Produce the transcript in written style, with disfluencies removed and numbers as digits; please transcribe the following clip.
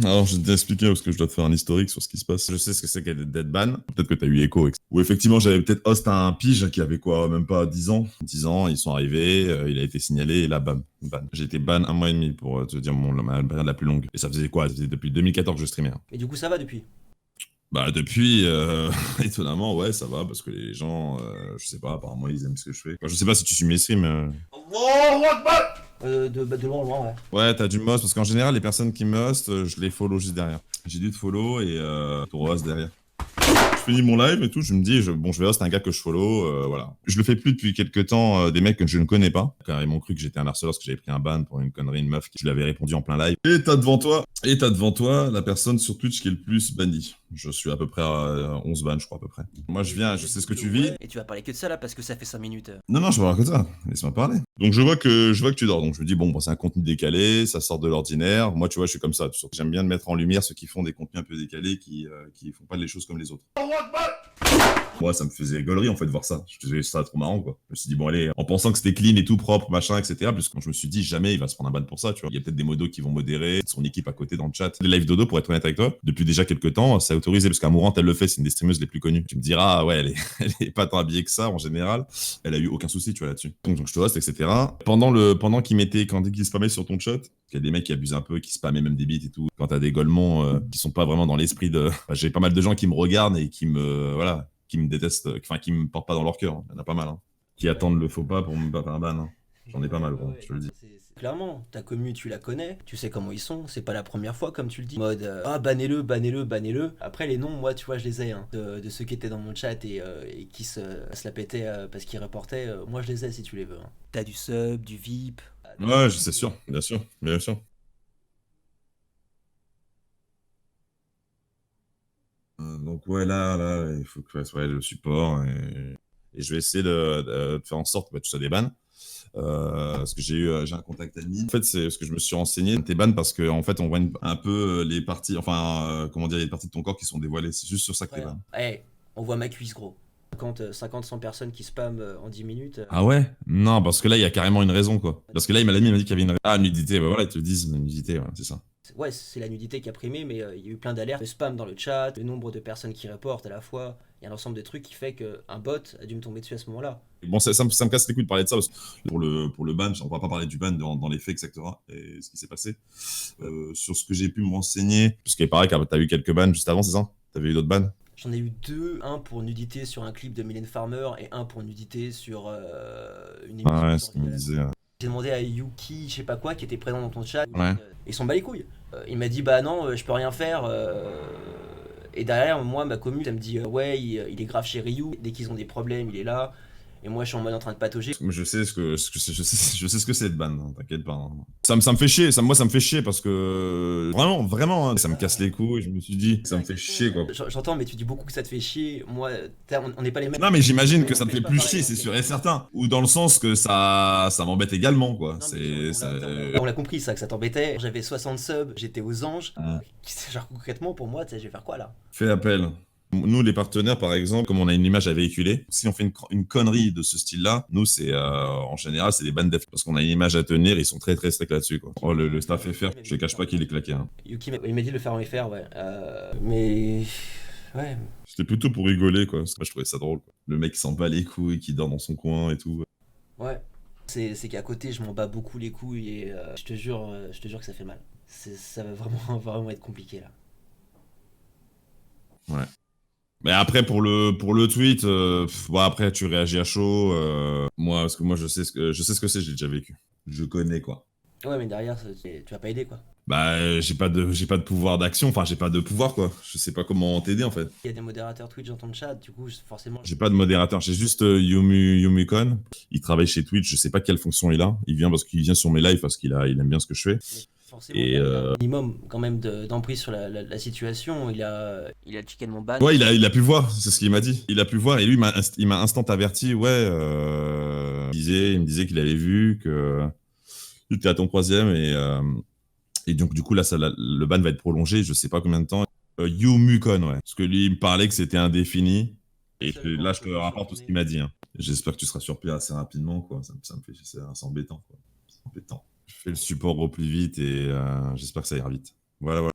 Alors, je vais t'expliquer parce que je dois te faire un historique sur ce qui se passe. Je sais ce que c'est qu'être dead ban. Peut-être que t'as eu écho. Ou effectivement, j'avais peut-être host un pige qui avait quoi, même pas 10 ans. 10 ans, ils sont arrivés, il a été signalé et là, bam, ban. J'ai été ban 1 mois et demi pour te dire ma période la plus longue. Et ça faisait quoi? Ça faisait depuis 2014 que je streamais, hein. Et du coup, ça va depuis. Bah, depuis, étonnamment, ouais, ça va parce que les gens, je sais pas, apparemment, ils aiment ce que je fais. Enfin, je sais pas si tu suis mes streams. De loin en loin, ouais. Ouais, t'as du most parce qu'en général, les personnes qui me host, je les follow juste derrière. J'ai dû te follow et pour host derrière. Je finis mon live et tout, je me dis, bon, je vais host un gars que je follow, voilà. Je le fais plus depuis quelques temps, des mecs que je ne connais pas, car ils m'ont cru que j'étais un harceleur parce que j'avais pris un ban pour une connerie, une meuf qui je lui avais répondu en plein live. Et t'as devant toi la personne sur Twitch qui est le plus bannie. Je suis à peu près à 11 bans, je crois, à peu près. Moi, je viens, je sais ce que tu vis. Et tu vas parler que de ça là parce que ça fait 5 minutes. Non, je vais voir que ça. Laisse-moi parler. Donc, je vois que tu dors. Donc, je me dis, bon, c'est un contenu décalé, ça sort de l'ordinaire. Moi, tu vois, je suis comme ça. J'aime bien mettre en lumière ceux qui font des contenus un peu décalés, qui font pas les choses comme les autres. Moi, ça me faisait gaulerie, en fait, de voir ça. Je trouvais ça trop marrant, quoi. Je me suis dit, bon, allez, en pensant que c'était clean et tout propre, machin, etc. Parce que quand je me suis dit, jamais il va se prendre un ban pour ça, tu vois. Il y a peut-être des modos qui vont modérer, son équipe à côté dans le chat. Les live dodo, pour être honnête avec toi, depuis déjà quelques temps, c'est autorisé, parce qu'Amourante, elle le fait, c'est une des streameuses les plus connues. Tu me diras, ah ouais, elle est pas tant habillée que ça, en général. Elle a eu aucun souci, tu vois, là-dessus. Donc je te host, etc. Pendant quand il spammait sur ton chat, il y a des mecs qui abusent un peu, qui spammaient même des bits et tout. Quand t'as des golemons qui sont pas vraiment dans l'esprit de... Enfin, j'ai pas mal de gens qui me regardent et voilà, qui me détestent, enfin, qui me portent pas dans leur cœur, hein. Il y en a pas mal, hein. Qui attendent le faux pas pour me battre un ban, hein. J'en ai pas mal, gros, je te le dis. Clairement, ta commu, tu la connais, tu sais comment ils sont, c'est pas la première fois, comme tu le dis. Mode, ah, bannez-le, bannez-le, bannez-le. Après, les noms, moi, tu vois, je les ai, hein, de ceux qui étaient dans mon chat et qui se la pétaient parce qu'ils reportaient. Moi, je les ai si tu les veux, hein. T'as du sub, du VIP. Ouais, c'est sûr, bien sûr, bien sûr. Donc ouais, là, il faut que je fasse ouais, le support et je vais essayer de faire en sorte que tu sois des bans. Parce que j'ai un contact admin. En fait, c'est ce que je me suis renseigné. T'es ban parce que en fait, on voit un peu les parties, enfin, comment dire, les parties de ton corps qui sont dévoilées. C'est juste sur ça que t'es Ouais, hein. ban. Eh, on voit ma cuisse, gros. 50-100 personnes qui spamment en 10 minutes. Ah ouais? Non, parce que là, il y a carrément une raison, quoi. Parce que là, l'ami il m'a dit qu'il y avait une raison. Ah, nudité, bah voilà, ils te disent nudité, ouais, c'est ça. Ouais, c'est la nudité qui a primé, mais il y a eu plein d'alertes, de spam dans le chat, le nombre de personnes qui reportent à la fois. Il y a un ensemble de trucs qui fait qu'un bot a dû me tomber dessus à ce moment-là. Bon, ça me casse les couilles de parler de ça, parce que pour le ban, on va pas parler du ban dans les faits, etc. Et ce qui s'est passé. Sur ce que j'ai pu me renseigner, parce qu'il paraît que t'as eu quelques bans juste avant, c'est ça? T'avais eu d'autres bans? J'en ai eu deux, un pour nudité sur un clip de Mylène Farmer et un pour nudité sur une émission Ah ouais, de c'est ce qu'il me Jordi disait. Balaton. J'ai demandé à Yuki, je sais pas quoi, qui était présent dans ton chat. Ouais. Ils sont bat les couilles. Il m'a dit, bah non, je peux rien faire. Et derrière, moi, ma commune, elle me dit, ouais, il est grave chez Ryu. Dès qu'ils ont des problèmes, il est là. Et moi, je suis en mode en train de patauger. Je sais ce que c'est de ban, hein, t'inquiète pas, hein. Ça me fait chier, moi ça me fait chier parce que vraiment, hein, ça me casse les couilles. Je me suis dit, ça me fait chier quoi. J'entends, mais tu dis beaucoup que ça te fait chier. Moi, on n'est pas les mêmes. Non mais j'imagine que ça On me fait fait pas plus pareil, chier, donc, c'est sûr et certain. Ou dans le sens que ça m'embête également quoi. Non, mais on l'a compris ça, que ça t'embêtait. J'avais 60 subs, j'étais aux anges. Genre concrètement, pour moi, tu sais, je vais faire quoi là? Fais appel. Nous, les partenaires, par exemple, comme on a une image à véhiculer, si on fait une connerie de ce style-là, nous, c'est en général, c'est des bandes def. Parce qu'on a une image à tenir, ils sont très très stricts là-dessus. Quoi. Oh, le staff FR, je ne cache pas qu'il est claqué. Hein. Yuki, il m'a dit de le faire en FR, ouais. Mais. Ouais. C'était plutôt pour rigoler, quoi. Moi, je trouvais ça drôle. Quoi. Le mec qui s'en bat les couilles, qui dort dans son coin et tout. Ouais. C'est qu'à côté, je m'en bats beaucoup les couilles et je te jure que ça fait mal. Ça va vraiment, vraiment être compliqué là. Ouais. Mais après pour le tweet, bon après tu réagis à chaud. Moi parce que moi je sais ce que c'est, j'ai déjà vécu. Je connais quoi. Ouais, mais derrière, tu vas pas aider quoi. Bah j'ai pas de pouvoir d'action, enfin j'ai pas de pouvoir quoi. Je sais pas comment t'aider en fait. Il y a des modérateurs Twitch dans ton chat, du coup, forcément. J'ai pas de modérateur, j'ai juste Yumicon. Il travaille chez Twitch, je sais pas quelle fonction il a. Il vient parce qu'il vient sur mes lives parce qu'il aime bien ce que je fais. Forcément, Et il a un minimum quand même d'emprise sur la situation. Il a checké mon ban. ouais, il a pu voir, c'est ce qu'il m'a dit. Il a pu voir et lui il m'a instant averti. Ouais, il me disait qu'il avait vu que il était à ton troisième et donc du coup là le ban va être prolongé. Je sais pas combien de temps. Yumukon, ouais. Parce que lui il me parlait que c'était indéfini. Et là je te rapporte tout ce qu'il m'a dit. Hein. J'espère que tu seras surpris assez rapidement quoi. Ça me fait c'est embêtant quoi. C'est embêtant. Je fais le support au plus vite et j'espère que ça ira vite. Voilà.